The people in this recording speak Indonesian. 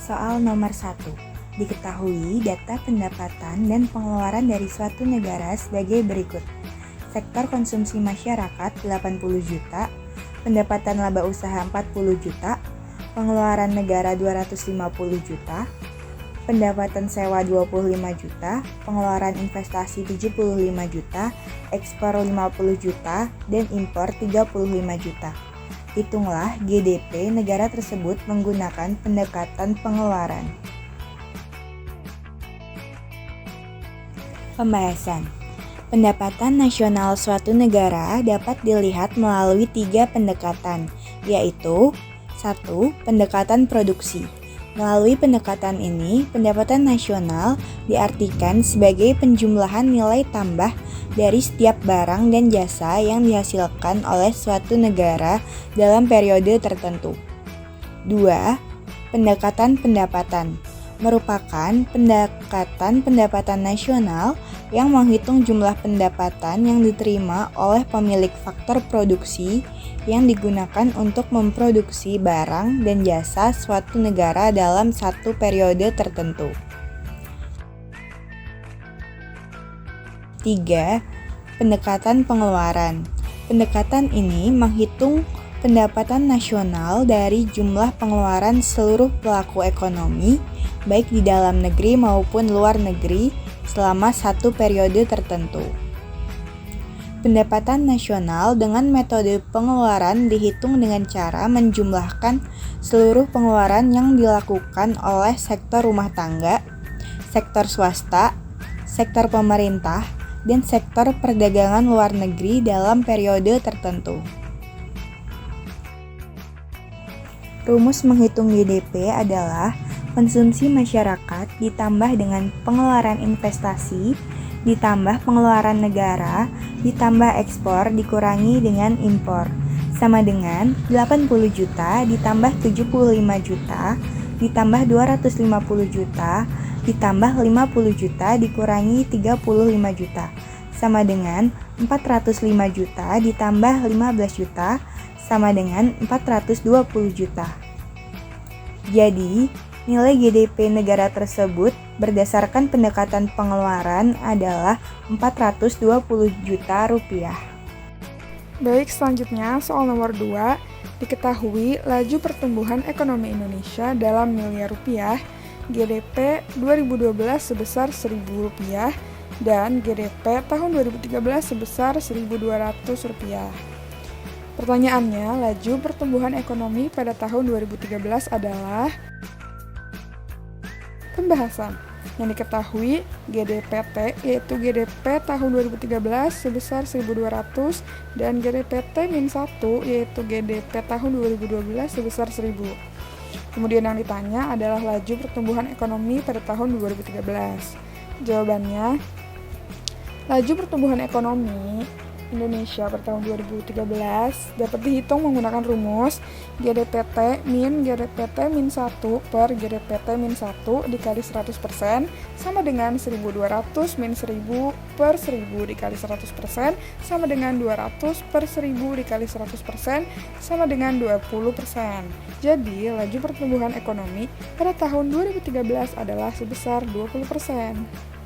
Soal nomor 1. Diketahui data pendapatan dan pengeluaran dari suatu negara sebagai berikut. Sektor konsumsi masyarakat 80 juta, pendapatan laba usaha 40 juta, pengeluaran negara 250 juta, pendapatan sewa 25 juta, pengeluaran investasi 75 juta, ekspor 50 juta, dan impor 35 juta. Hitunglah GDP negara tersebut menggunakan pendekatan pengeluaran. Pembahasan. Pendapatan nasional suatu negara dapat dilihat melalui 3 pendekatan, yaitu 1. Pendekatan produksi. Melalui pendekatan ini, pendapatan nasional diartikan sebagai penjumlahan nilai tambah dari setiap barang dan jasa yang dihasilkan oleh suatu negara dalam periode tertentu. 2. Pendekatan pendapatan merupakan pendekatan pendapatan nasional yang menghitung jumlah pendapatan yang diterima oleh pemilik faktor produksi yang digunakan untuk memproduksi barang dan jasa suatu negara dalam satu periode tertentu. 3. Pendekatan pengeluaran. Pendekatan ini menghitung pendapatan nasional dari jumlah pengeluaran seluruh pelaku ekonomi, baik di dalam negeri maupun luar negeri, selama satu periode tertentu. Pendapatan nasional dengan metode pengeluaran dihitung dengan cara menjumlahkan seluruh pengeluaran yang dilakukan oleh sektor rumah tangga, sektor swasta, sektor pemerintah, dan sektor perdagangan luar negeri dalam periode tertentu. Rumus menghitung GDP adalah konsumsi masyarakat ditambah dengan pengeluaran investasi, ditambah pengeluaran negara, ditambah ekspor dikurangi dengan impor, sama dengan 80 juta ditambah 75 juta, ditambah 250 juta, ditambah 50 juta dikurangi 35 juta, sama dengan 405 juta ditambah 15 juta, sama dengan 420 juta. Jadi, nilai GDP negara tersebut berdasarkan pendekatan pengeluaran adalah 420 juta rupiah. Baik, selanjutnya soal nomor 2. Diketahui laju pertumbuhan ekonomi Indonesia dalam miliar rupiah, GDP 2012 sebesar Rp1.000 dan GDP tahun 2013 sebesar Rp1.200. Pertanyaannya, laju pertumbuhan ekonomi pada tahun 2013 adalah pembahasan. Yang diketahui GDPT yaitu GDP tahun 2013 sebesar 1.200 dan GDPT-1 yaitu GDP tahun 2012 sebesar 1.000. Kemudian yang ditanya adalah laju pertumbuhan ekonomi pada tahun 2013. Jawabannya, laju pertumbuhan ekonomi Indonesia pada tahun 2013 dapat dihitung menggunakan rumus GDPT min GDPT-1 per GDPT-1 dikali 100% sama dengan 1.200 min 1.000 per 1.000 dikali 100% sama dengan 200 per 1.000 dikali 100% sama dengan 20%. Jadi, laju pertumbuhan ekonomi pada tahun 2013 adalah sebesar 20%.